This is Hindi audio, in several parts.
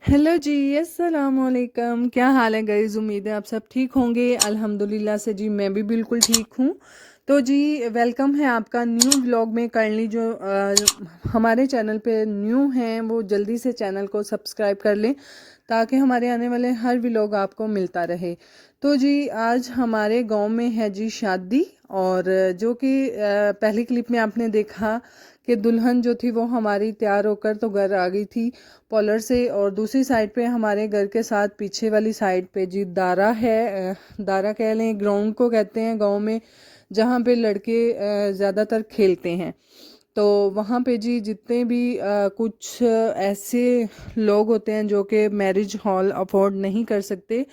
हेलो जी, अस्सलाम वालेकुम। क्या हाल है गाइज़? उम्मीद है आप सब ठीक होंगे। अल्हम्दुलिल्लाह से जी मैं भी बिल्कुल ठीक हूँ। तो जी वेलकम है आपका न्यू व्लॉग में। काइंडली जो हमारे चैनल पे न्यू हैं वो जल्दी से चैनल को सब्सक्राइब कर लें ताकि हमारे आने वाले हर व्लॉग आपको मिलता रहे। तो जी आज हमारे गांव में है जी शादी, और जो कि पहली क्लिप में आपने देखा कि दुल्हन जो थी वो हमारी तैयार होकर तो घर आ गई थी पॉलर से, और दूसरी साइड पे हमारे घर के साथ पीछे वाली साइड पे जी दारा है। दारा कह लें, ग्राउंड को कहते हैं गांव में, जहाँ पे लड़के ज़्यादातर खेलते हैं। तो वहाँ पे जी जितने भी कुछ ऐसे लोग होते हैं जो कि मैरिज हॉल अफोर्ड नहीं कर सकते,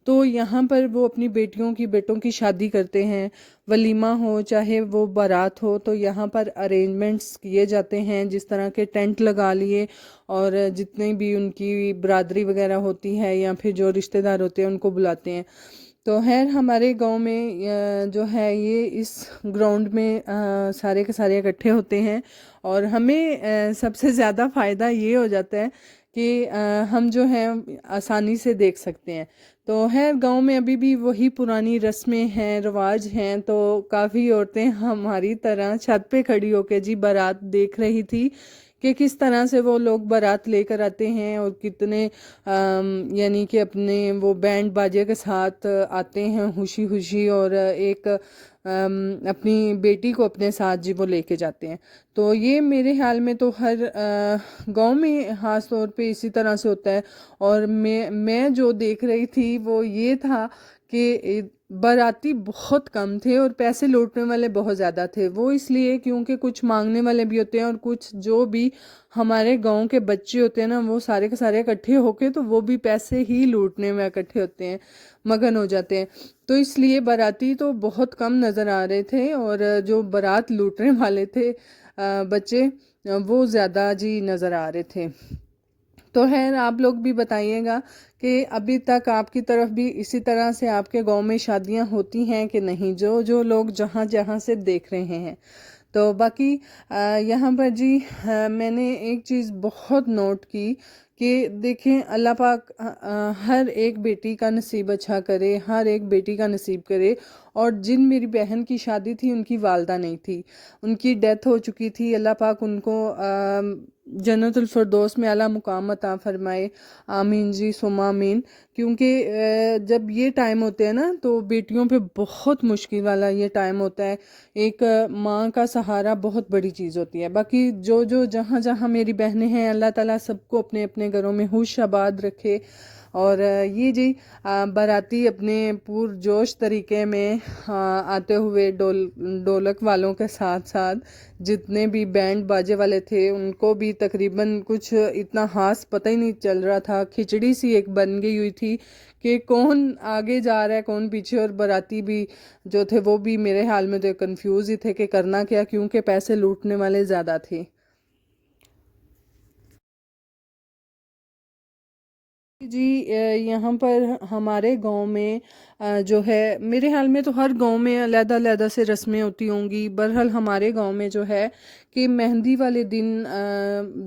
तो यहाँ पर वो अपनी बेटियों की बेटों की शादी करते हैं। वलीमा हो चाहे वो बारात हो, तो यहाँ पर अरेंजमेंट्स किए जाते हैं, जिस तरह के टेंट लगा लिए, और जितनी भी उनकी बरादरी वगैरह होती है या फिर जो रिश्तेदार होते हैं उनको बुलाते हैं। तो खैर हमारे गांव में जो है ये इस ग्राउंड में सारे के सारे इकट्ठे होते हैं, और हमें सबसे ज़्यादा फ़ायदा ये हो जाता है कि हम जो है आसानी से देख सकते हैं। तो है गांव में अभी भी वही पुरानी रस्में हैं, रिवाज हैं। तो काफ़ी औरतें हमारी तरह छत पे खड़ी होकर जी बारात देख रही थी कि किस तरह से वो लोग बारात लेकर आते हैं, और कितने यानी कि अपने वो बैंड बाजे के साथ आते हैं खुशी खुशी, और एक अपनी बेटी को अपने साथ जी वो लेके जाते हैं। तो ये मेरे ख्याल में तो हर गांव में ख़ास तौर पे इसी तरह से होता है। और मैं जो देख रही थी वो ये था कि बाराती बहुत कम थे और पैसे लौटने वाले बहुत ज़्यादा थे। वो इसलिए क्योंकि कुछ मांगने वाले भी होते हैं, और कुछ जो भी हमारे गांव के बच्चे होते हैं ना, वो सारे के सारे इकट्ठे होके तो वो भी पैसे ही लूटने में इकट्ठे होते हैं, मगन हो जाते हैं। तो इसलिए बाराती तो बहुत कम नज़र आ रहे थे, और जो बारात लूटने वाले थे बच्चे, वो ज़्यादा जी नज़र आ रहे थे। तो खैर आप लोग भी बताइएगा कि अभी तक आपकी तरफ भी इसी तरह से आपके गांव में शादियां होती हैं कि नहीं, जो जो लोग जहां जहां से देख रहे हैं। तो बाकी यहाँ पर जी मैंने एक चीज़ बहुत नोट की कि देखें, अल्लाह पाक हर एक बेटी का नसीब अच्छा करे, हर एक बेटी का नसीब करे। और जिन मेरी बहन की शादी थी उनकी वालदा नहीं थी, उनकी डेथ हो चुकी थी। अल्लाह पाक उनको जन्नतुल फिरदौस में आला मुकाम अता फरमाए। आमीन जी सुमा आमीन। क्योंकि जब ये टाइम होते हैं ना, तो बेटियों पे बहुत मुश्किल वाला ये टाइम होता है। एक माँ का सहारा बहुत बड़ी चीज़ होती है। बाकी जो जो जहाँ जहाँ मेरी बहनें हैं, अल्लाह ताला सबको अपने अपने घरों में खुश आबाद रखे। और ये जी बाराती अपने पुरजोश तरीके में आते हुए ढोलक वालों के साथ साथ जितने भी बैंड बाजे वाले थे उनको भी तकरीबन कुछ इतना खास पता ही नहीं चल रहा था। खिचड़ी सी एक बन गई हुई थी कि कौन आगे जा रहा है कौन पीछे, और बाराती भी जो थे वो भी मेरे हाल में तो कंफ्यूज ही थे कि करना क्या, क्योंकि पैसे लूटने वाले ज़्यादा थे। जी यहाँ पर हमारे गांव में जो है, मेरे हाल में तो हर गांव में अलग-अलग से रस्में होती होंगी। बहरहाल हमारे गांव में जो है कि मेहंदी वाले दिन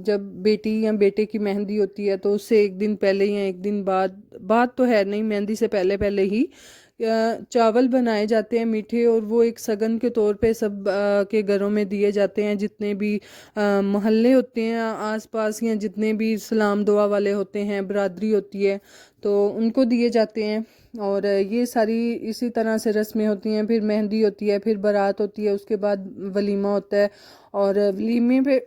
जब बेटी या बेटे की मेहंदी होती है, तो उससे एक दिन पहले या एक दिन बाद तो है नहीं, मेहंदी से पहले पहले ही चावल बनाए जाते हैं मीठे, और वो एक सगन के तौर पे सब के घरों में दिए जाते हैं। जितने भी मोहल्ले होते हैं आसपास, या जितने भी सलाम दुआ वाले होते हैं, बरादरी होती है, तो उनको दिए जाते हैं। और ये सारी इसी तरह से रस्में होती हैं। फिर मेहंदी होती है, फिर बारात होती है, उसके बाद वलीमा होता है। और वलीमे पे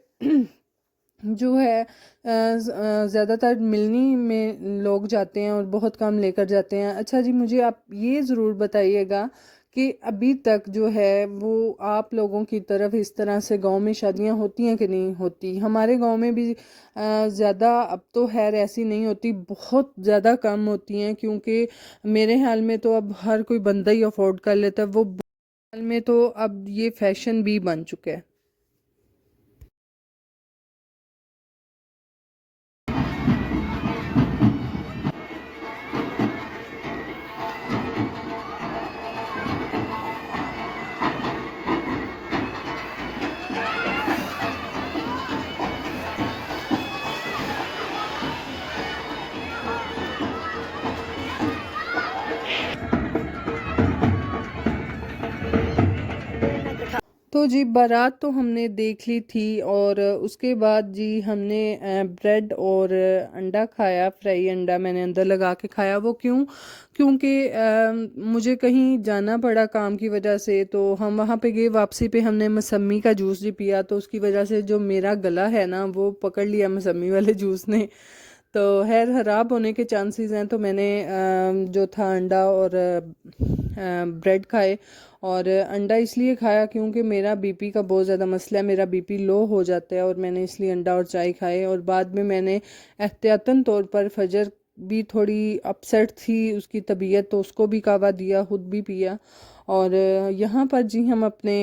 जो है ज़्यादातर मिलनी में लोग जाते हैं और बहुत कम लेकर जाते हैं। अच्छा जी, मुझे आप ये ज़रूर बताइएगा कि अभी तक जो है वो आप लोगों की तरफ इस तरह से गांव में शादियां होती हैं कि नहीं होती। हमारे गांव में भी ज़्यादा अब तो खैर ऐसी नहीं होती, बहुत ज़्यादा कम होती हैं, क्योंकि मेरे ख्याल में तो अब हर कोई बंदा ही अफोर्ड कर लेता है वो। हाल में तो अब ये फैशन भी बन चुका है। तो जी बारात तो हमने देख ली थी और उसके बाद जी हमने ब्रेड और अंडा खाया। फ्राई अंडा मैंने अंदर लगा के खाया। वो क्योंकि मुझे कहीं जाना पड़ा काम की वजह से, तो हम वहाँ पे गए। वापसी पे हमने मौसमी का जूस जी पिया, तो उसकी वजह से जो मेरा गला है ना वो पकड़ लिया मौसमी वाले जूस ने, तो हेयर ख़राब होने के चांसेस हैं। तो मैंने जो था अंडा और ब्रेड खाए। और अंडा इसलिए खाया क्योंकि मेरा बीपी का बहुत ज़्यादा मसला है, मेरा बीपी लो हो जाता है, और मैंने इसलिए अंडा और चाय खाए। और बाद में मैंने एहतियातन तौर पर फजर भी थोड़ी अपसेट थी उसकी तबीयत, तो उसको भी कावा दिया, खुद भी पिया। और यहाँ पर जी हम अपने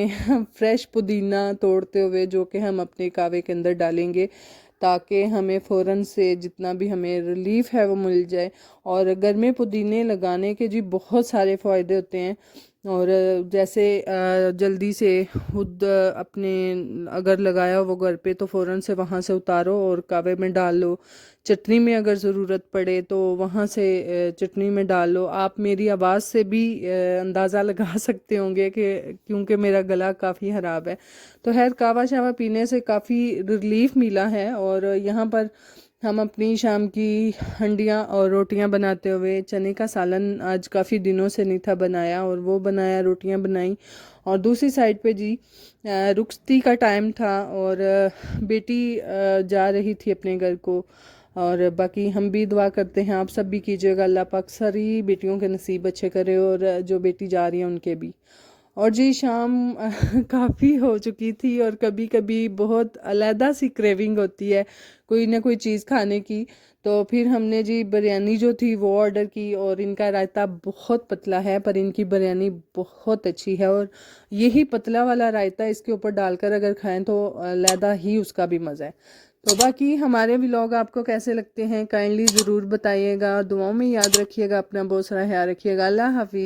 फ्रेश पुदीना तोड़ते हुए जो कि हम अपने कावे के अंदर डालेंगे, ताकि हमें फ़ौरन से जितना भी हमें रिलीफ़ है वो मिल जाए। और घर में पुदीने लगाने के जी बहुत सारे फ़ायदे होते हैं। और जैसे जल्दी से खुद अपने अगर लगाया हो वो घर पे, तो फ़ौरन से वहाँ से उतारो और कावे में डाल लो। चटनी में अगर ज़रूरत पड़े तो वहाँ से चटनी में डाल लो। आप मेरी आवाज़ से भी अंदाज़ा लगा सकते होंगे कि क्योंकि मेरा गला काफ़ी ख़राब है। तो खैर कावा शावा पीने से काफ़ी रिलीफ़ मिला है। और यहाँ पर हम अपनी शाम की हंडियाँ और रोटियां बनाते हुए, चने का सालन आज काफ़ी दिनों से नहीं था बनाया, और वो बनाया, रोटियां बनाई। और दूसरी साइड पे जी रुखसती का टाइम था, और बेटी जा रही थी अपने घर को। और बाकी हम भी दुआ करते हैं, आप सब भी कीजिएगा, अल्लाह पाक सारी बेटियों के नसीब अच्छे करे, और जो बेटी जा रही है उनके भी। और जी शाम काफ़ी हो चुकी थी, और कभी कभी बहुत अलहदा सी क्रेविंग होती है कोई ना कोई चीज़ खाने की। तो फिर हमने जी बिरयानी जो थी वो ऑर्डर की। और इनका रायता बहुत पतला है, पर इनकी बिरयानी बहुत अच्छी है। और यही पतला वाला रायता इसके ऊपर डालकर अगर खाएं तो अलहदा ही उसका भी मज़ा है। तो बाकी हमारे व्लॉग आपको कैसे लगते हैं काइंडली ज़रूर बताइएगा। दुआओं में याद रखिएगा, अपना बहुत सारा ख्याल रखिएगा। अल्लाह हाफिज़।